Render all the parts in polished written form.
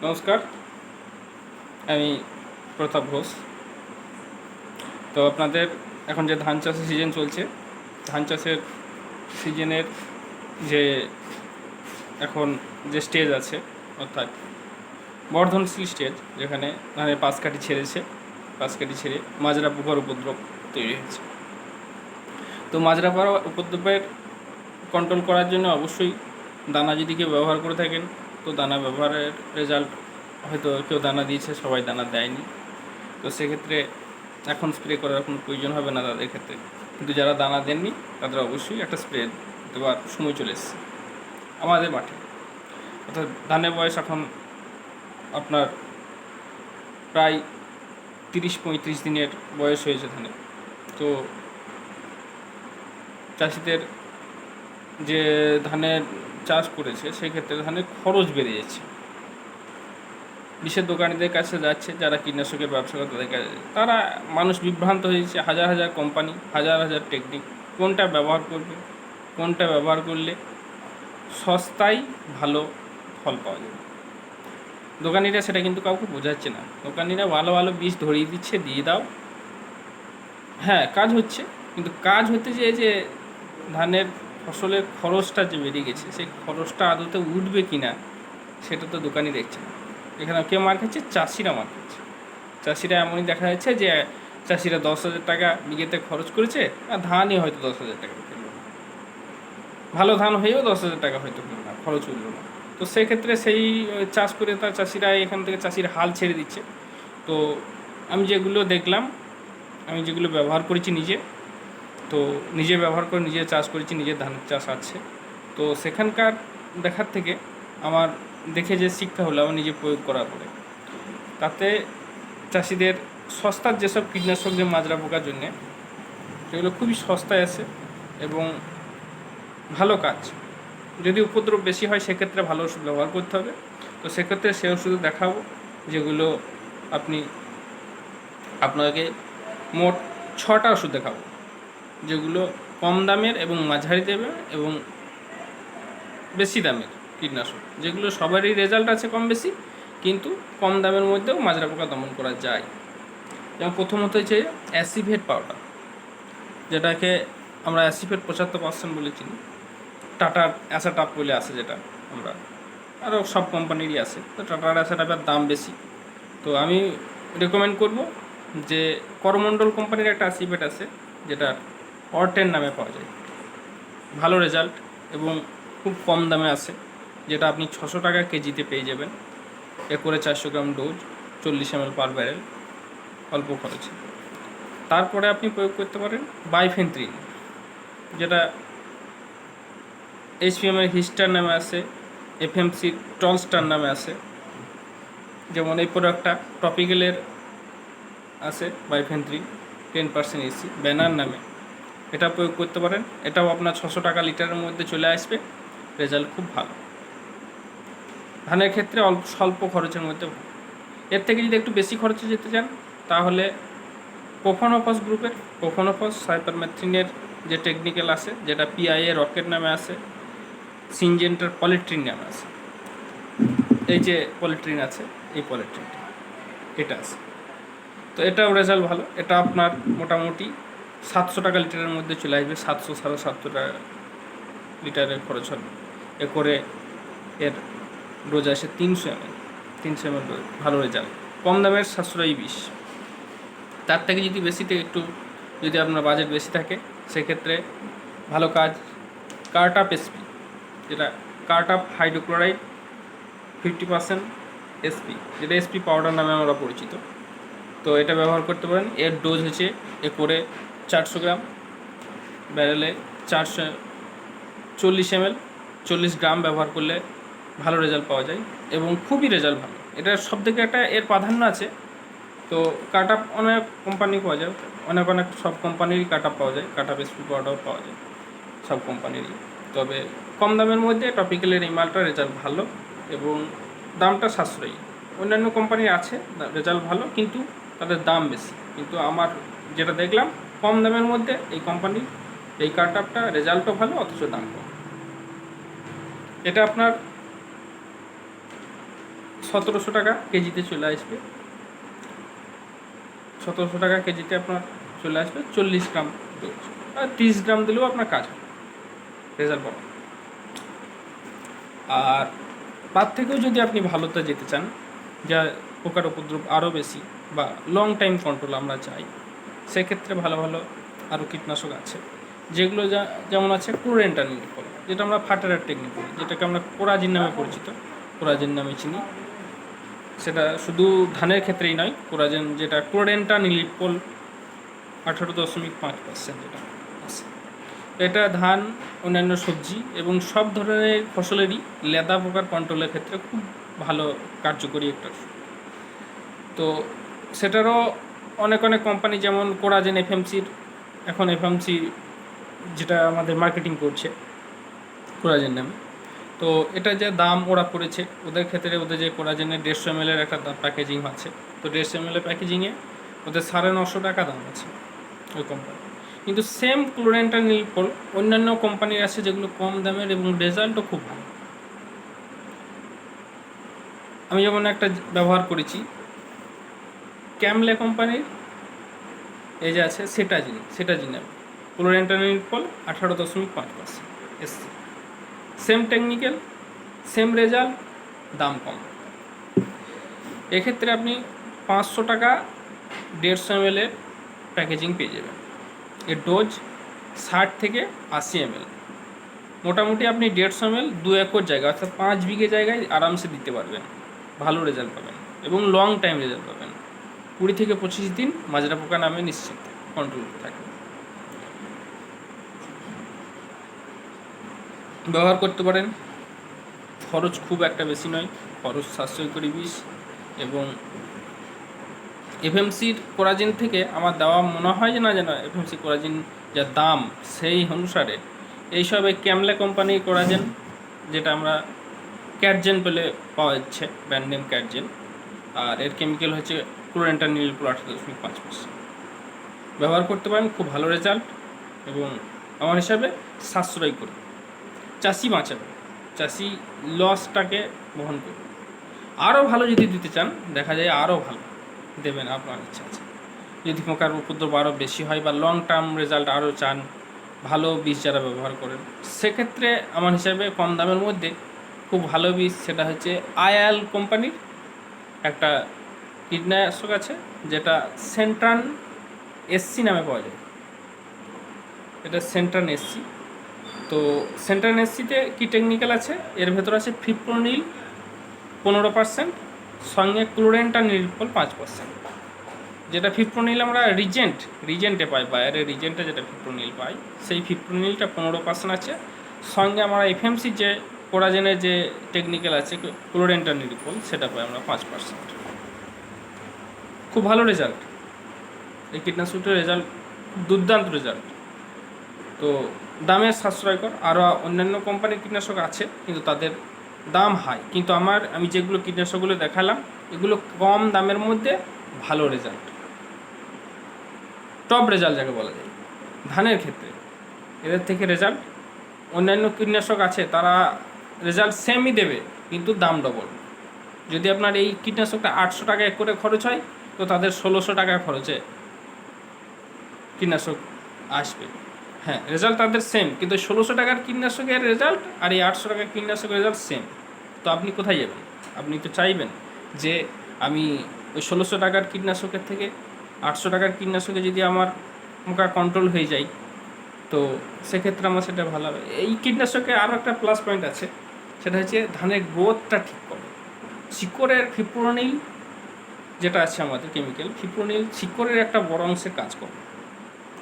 নমস্কার, আমি প্রতাপ ঘোষ। তো আপনাদের এখন যে ধান চাষের সিজন চলছে, ধান চাষের সিজনের যে এখন যে স্টেজ আছে, অর্থাৎ বর্ধনশীল স্টেজ, যেখানে ধানের পাশকাঠি ছেড়ে মাজরা পোকার উপদ্রব তৈরি হয়েছে। তো মাজরা পোকার উপদ্রবের কন্ট্রোল করার জন্য অবশ্যই দানা যদি কেউ ব্যবহার করে থাকেন, তো দানা ব্যবহারের রেজাল্ট হয়তো কেউ দানা দিয়েছে, সবাই দানা দেয়নি, তো সেক্ষেত্রে এখন স্প্রে করার কোনো প্রয়োজন হবে না তাদের ক্ষেত্রে। কিন্তু যারা দানা দেননি তাদের অবশ্যই একটা স্প্রে দেওয়ার সময় চলে এসেছে আমাদের মাঠে। অর্থাৎ ধানের বয়স এখন আপনার প্রায় 30-35 দিনের বয়স হয়েছে ধানে। তো চাষিদের যে ধানের চাষ করেছে সেক্ষেত্রে ধানের খরচ বেড়ে যাচ্ছে। বিষের দোকানিদের কাছে যাচ্ছে, যারা কীটনাশকের ব্যবসা করে তাদের কাছে, তারা মানুষ বিভ্রান্ত হয়েছে। হাজার হাজার কোম্পানি, হাজার হাজার টেকনিক, কোনটা ব্যবহার করবে, কোনটা ব্যবহার করলে সস্তায় ভালো ফল পাওয়া যাবে। দোকানিরা সেটা কিন্তু কাউকে বোঝাচ্ছে না। দোকানিরা ভালো ভালো বীজ ধরিয়ে দিচ্ছে, দিয়ে দাও, হ্যাঁ কাজ হচ্ছে, কিন্তু কাজ হতে যে ধানের ফসলের খরচটা যে বেড়ে গেছে, সেই খরচটা আদতে উঠবে কি না সেটা তো দোকানি দেখছে না। এখানে কে মার খাচ্ছে? চাষিরা মার খাচ্ছে। চাষিরা এমনই দেখা যাচ্ছে যে চাষিরা 10,000 টাকা বিঘেতে খরচ করেছে, আর ধানই হয়তো 10,000 টাকা কিনল না। ভালো ধান হয়েও 10,000 টাকা হয়তো কিনল না, খরচ উঠল না। তো সেক্ষেত্রে সেই চাষ করে তার চাষিরা এখান থেকে চাষির হাল ছেড়ে দিচ্ছে। তো আমি যেগুলো দেখলাম, আমি যেগুলো ব্যবহার করেছি নিজে, তো নিজে ব্যবহার করে নিজে চাষ করেছি, নিজের ধানের চাষ আছে, তো সেখানকার দেখার থেকে আমার দেখে যে শিক্ষা হলো আমার নিজে প্রয়োগ করার পরে, তাতে চাষিদের সস্তার যেসব কীটনাশক যে মাজরা পোকার জন্যে, সেগুলো খুবই সস্তায় আছে এবং ভালো কাজ। যদি উপদ্রব বেশি হয় সেক্ষেত্রে ভালো ওষুধ ব্যবহার করতে হবে। তো সেক্ষেত্রে সে ওষুধ দেখাবো, যেগুলো আপনাকে মোট 6টা ওষুধ দেখাবো, যেগুলো কম দামের এবং মাঝারি দামের এবং বেশি দামের কীটনাশক, যেগুলো সবারই রেজাল্ট আছে কম বেশি, কিন্তু কম দামের মধ্যেও মাজরা পোকা দমন করা যায়। যেমন প্রথমত হচ্ছে অ্যাসিভেট পাউডার, যেটাকে আমরা অ্যাসিভেট 75% বলে চিনি। টাটার অ্যাসাটাপ বলে আছে, যেটা আমরা আরও সব কোম্পানিরই আছে। তো টাটার অ্যাসাটাপের দাম বেশি, তো আমি রেকমেন্ড করব যে করমণ্ডল কোম্পানির একটা অ্যাসিভেট আছে, যেটা অরটেন নামে পাওয়া যায়, ভালো রেজাল্ট এবং খুব কম দামে আছে, যেটা আপনি 600 টাকা কেজিতে পেয়ে যাবেন। এ করে 400 গ্রাম ডোজ, 40 ml পার ব্যারেল, অল্প খরচে। তারপরে আপনি প্রয়োগ করতে পারেন বাইফেন্থ্রিন, যেটা HPM-এর হিস্টার নামে আছে, FMC টলস্টার নামে আছে। যেমন এই প্রোডাক্টটা টপিক্যালের আছে বাইফেন্থ্রিন 10% এসি ব্যানার নামে, এটা প্রয়োগ করতে পারেন। এটাও আপনার 600 টাকা লিটারের মধ্যে চলে আসবে, রেজাল্ট খুব ভালো। ধানের ক্ষেত্রে স্বল্প খরচের মধ্যে। এর থেকে যদি একটু বেশি খরচে যেতে চান, তাহলে প্রোফানোফস গ্রুপের প্রোফানোফস সাইপারমেথ্রিনের যে টেকনিক্যাল আছে, যেটা PIA রকেট নামে আছে, সিনজেন্টার পলিট্রিন নামে আছে। এই যে পলিট্রিন আছে, এই পলিট্রিনটা এটা আছে, তো এটাও রেজাল্ট ভালো। এটা আপনার মোটামুটি 700 টাকা লিটারের মধ্যে চলে আসবে, 700-750 টাকা লিটারের খরচ হবে। এ করে এর ডোজ আসে 300 ml ডোজ, ভালো রেজাল্ট, কম দামের সাশ্রয়ী বিষ। তার থেকে যদি বেশিতে একটু, যদি আপনার বাজেট বেশি থাকে, সেক্ষেত্রে ভালো কাজ কার্টাপ SP, যেটা কার্টাপ হাইড্রোক্লোরাইড 50% SP, যেটা SP পাউডার নামে আমরা পরিচিত। তো এটা ব্যবহার করতে পারেন। এর ডোজ হচ্ছে এ করে 400 গ্রাম ব্যারেলে 440 ml, 40 গ্রাম ব্যবহার করলে ভালো রেজাল্ট পাওয়া যায় এবং খুবই রেজাল্ট ভালো। এটার সব থেকে একটা এর প্রাধান্য আছে। তো কাটআপ অনেক কোম্পানি পাওয়া যায়, অনেক সব কোম্পানিরই কাটআপ পাওয়া যায়, কাটআপ SP পাউডার পাওয়া যায় সব কোম্পানিরই। তবে কম দামের মধ্যে টপিক্যালের এই মালটার রেজাল্ট ভালো এবং দামটা সাশ্রয়ী। অন্যান্য কোম্পানির আছে রেজাল্ট ভালো, কিন্তু তাদের দাম বেশি। কিন্তু আমার যেটা দেখলাম, কম দামের মধ্যে এই কোম্পানির এই কাটআপটা রেজাল্টও ভালো, অথচ দাম কম। এটা আপনার 1700 টাকা কেজিতে চলে আসবে। 1700 টাকা কেজিতে আপনার চলে আসবে 40 গ্রাম ডোজ, আর 30 গ্রাম দিলেও আপনার কাজ হবে, রেজাল্ট পাবেন। আর তার থেকেও যদি আপনি ভালোতে যেতে চান, যা পোকার উপদ্রব আরও বেশি বা লং টাইম কন্ট্রোল আমরা চাই, সেক্ষেত্রে ভালো ভালো আরও কীটনাশক আছে, যেগুলো যেমন আছে ক্লোরেন্টানিলিপ্রল, যেটা আমরা ফাটারের টেকনিক করি, যেটাকে আমরা কোরাজিন নামে পরিচিত, কোরাজিন নামে চিনি। সেটা শুধু ধানের ক্ষেত্রেই নয়, কোরাজিন যেটা ক্লোরেন্টানিলিপ্রল 18.5% যেটা আছে, এটা ধান, অন্যান্য সবজি এবং সব ধরনের ফসলেরই লেদা পোকার কন্ট্রোলের ক্ষেত্রে খুব ভালো কার্যকরী একটা ওষুধ। তো সেটারও অনেক অনেক কোম্পানি, যেমন কোরাজেন এফএমসির, এখন এফএমসি যেটা আমাদের মার্কেটিং করছে কোরাজেন নামে, তো এটা যে দাম ওরা করেছে, ওদের ক্ষেত্রে ওদের যে কোরাজেনের 150 ml একটা প্যাকেজিং আছে, তো 150 ml প্যাকেজিংয়ে ওদের 950 টাকা দাম আছে ওই কোম্পানি। কিন্তু সেম ক্লোরেন্টানিলিপ্রল অন্যান্য কোম্পানির আছে যেগুলো কম দামের এবং রেজাল্টও খুব ভালো। আমি যেমন একটা ব্যবহার করেছি ক্যামলে কোম্পানির, এই যে আছে সেটাজিন ক্লোরেন্টানিলিপ্রল 18.5% এসছে, সেম টেকনিক্যাল, সেম রেজাল্ট, দাম কম। এক্ষেত্রে আপনি 500 টাকা 150 ml প্যাকেজিং পেয়ে যাবেন। এর ডোজ 60 থেকে 80 ml, মোটামুটি আপনি 150 ml 2 একর জায়গা অর্থাৎ 5 বিঘে জায়গায় আরামসে দিতে পারবেন, ভালো রেজাল্ট পাবেন এবং লং টাইম রেজাল্ট পাবেন। 20 থেকে 25 দিন মাজরা পোকা নামে নিশ্চিত কন্ট্রোল থাকবে। ব্যবহার করতে পারেন, খরচ খুব একটা বেশি নয়, খরচ সাশ্রয়করী বিষ, এবং এফএমসির কোরাজিন থেকে আমার দেওয়া মনে হয় যে না যেন এফএমসি কোরাজিন যা দাম সেই অনুসারে এইসব এই ক্যামলা কোম্পানির কোরাজিন, যেটা আমরা ক্যাটজেন পেলে পাওয়া যাচ্ছে, ব্র্যান্ড নেম ক্যাটজেন, আর এর কেমিক্যাল হচ্ছে ক্লোরেন্টানিলিপ্রল 18.5%। ব্যবহার করতে পারেন, খুব ভালো রেজাল্ট এবং আমার হিসাবে সাশ্রয় করে চাষি বাঁচাবে, চাষি লসটাকে বহন করবে। আরও ভালো যদি দিতে চান, দেখা যায় আরও ভালো দেবেন, আপনার ইচ্ছা আছে। যদি পোকার উপদ্রব আরও বেশি হয় বা লং টার্ম রেজাল্ট আরও চান, ভালো বীজ যারা ব্যবহার করেন, সেক্ষেত্রে আমার হিসাবে কম দামের মধ্যে খুব ভালো বীজ সেটা হচ্ছে আইএল কোম্পানির একটা কীটনাশক আছে, যেটা সেন্ট্রান এসসি নামে পাওয়া যায়। এটা সেন্ট্রান এসসি। তো সেন্ট্রান এসসিতে কী টেকনিক্যাল আছে, এর ভেতর আছে ফিপ্রোনিল 15%, সঙ্গে ক্লোরেন্টানিলিপ্রল 5%। যেটা ফিপ্রোনিল আমরা রিজেন্টে পাই, বাইরের রিজেন্টে যেটা ফিপ্রোনিল পাই, সেই ফিপ্রোনিলটা 15% আছে। সঙ্গে আমরা এফএমসি যে কোরাজেনের যে টেকনিক্যাল আছে ক্লোরেন্টানিলিপ্রল, সেটা পাই আমরা 5%। খুব ভালো রেজাল্ট, এই কীটনাশকটির রেজাল্ট দুর্দান্ত রেজাল্ট। তো দামের সাশ্রয়কর, আরও অন্যান্য কোম্পানির কীটনাশক আছে কিন্তু তাদের দাম হাই, কিন্তু আমি যেগুলো কীটনাশকগুলো দেখালাম এগুলো কম দামের মধ্যে ভালো রেজাল্ট, টপ রেজাল্ট যাকে বলা যায় ধানের ক্ষেত্রে। এদের থেকে রেজাল্ট অন্যান্য কীটনাশক আছে, তারা রেজাল্ট সেমই দেবে কিন্তু দাম ডবল। যদি আপনার এই কীটনাশকটা 800 টাকা করে খরচ হয়, তো তাদের 1600 টাকা খরচে কীটনাশক আসবে। হ্যাঁ, রেজাল্ট তাদের সেম, কিন্তু 1600 টাকার কীটনাশকের রেজাল্ট আর এই 800 টাকার কীটনাশকের রেজাল্ট সেম। তো আপনি কোথায় যাবেন? আপনি তো চাইবেন যে আমি ওই 1600 টাকার কীটনাশকের থেকে 800 টাকার কীটনাশকে যদি আমার পোকা কন্ট্রোল হয়ে যায়, তো সেক্ষেত্রে আমার সেটা ভালো হবে। এই কীটনাশকে আরও একটা প্লাস পয়েন্ট আছে, সেটা হচ্ছে ধানের গ্রোথটা ঠিক করে। শিকড়ের ফিপ্রোনিল যেটা আছে আমাদের কেমিক্যাল, ফিপ্রোনিল শিকড়ের একটা বড় অংশের কাজ করে।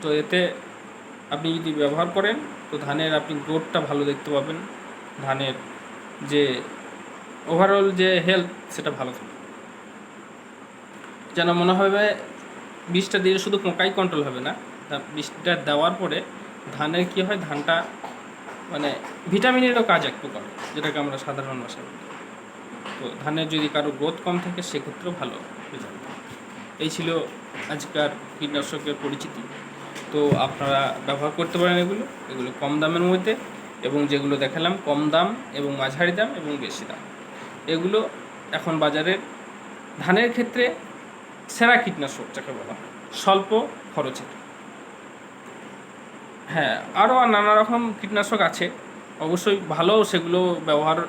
তো এতে আপনি যদি ব্যবহার করেন, তো ধানের আপনি গ্রোথটা ভালো দেখতে পাবেন, ধানের যে ওভারঅল যে হেলথ সেটা ভালো থাকবে। যেন মনে হবে বীজটা দিয়ে শুধু পোকাই কন্ট্রোল হবে না, বীজটা দেওয়ার পরে ধানের কী হয়, ধানটা মানে ভিটামিনেরও কাজ একটু করে, যেটাকে আমরা সাধারণ ভাষায় বলি। তো ধানের যদি কারো গ্রোথ কম থাকে সেক্ষেত্রেও ভালো রেজাল্ট। এই ছিল আজকার কীটনাশকের পরিচিতি। তো আপনারা ব্যবহার করতে পারেন এগুলো কম দামের মধ্যে, এবং যেগুলো দেখালাম কম দাম এবং মাঝারি দাম এবং বেশি দাম, এগুলো এখন বাজারের ধানের ক্ষেত্রে সেরা কীটনাশক যাকে বলা হয়, স্বল্প খরচের। হ্যাঁ, আরও নানা রকম কীটনাশক আছে, অবশ্যই ভালো, সেগুলো ব্যবহার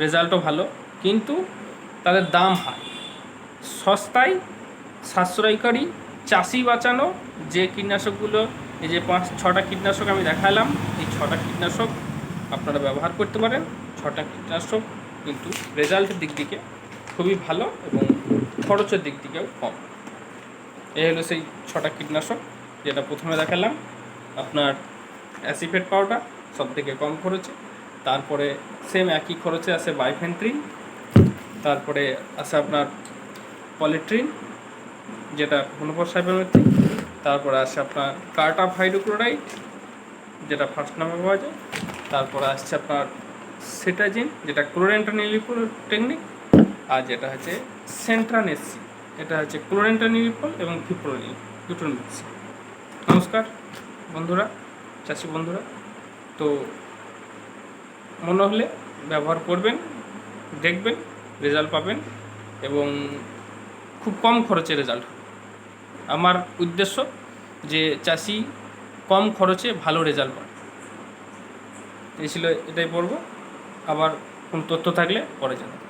রেজাল্টও ভালো, কিন্তু তাদের দাম হাই। সস্তায় সাশ্রয়কারী চাষি বাঁচানো যে কীটনাশকগুলো, এই যে 5-6টা কীটনাশক আমি দেখালাম, এই 6টা কীটনাশক আপনারা ব্যবহার করতে পারেন। 6টা কীটনাশক কিন্তু রেজাল্টের দিক থেকে খুবই ভালো এবং খরচের দিক থেকেও কম। এই হলো সেই 6টা কীটনাশক যেটা প্রথমে দেখালাম। আপনার অ্যাসিফেট পাউডার সবথেকে কম খরচে, তারপরে সেম একই খরচে আসে বাইফেন্থ্রিন, তারপরে আসে আপনার পলিট্রিন যেটা 15-সাইপ্রোমেথ্রিন, তারপরে আসছে আপনার কার্টাপ হাইড্রোক্লোরাইড যেটা ফার্স্ট নামে পাওয়া যায়, তারপরে আসছে আপনার সিটাজিন যেটা ক্লোরেন্টানিলিপল টেকনিক, আর যেটা হচ্ছে সেন্ট্রানেসি, এটা হচ্ছে ক্লোরেন্টানিলিপল এবং ফিপ্রোনিক্সি। নমস্কার বন্ধুরা, চাষি বন্ধুরা, তো মনে হলে ব্যবহার করবেন, দেখবেন রেজাল্ট পাবেন এবং খুব কম খরচে রেজাল্ট হবে। আমার উদ্দেশ্য যে চাষি কম খরচে ভালো রেজাল্ট পায়। এই ছিল, এটাই বলবো। আবার কোন তথ্য থাকলে পরে জানাবো।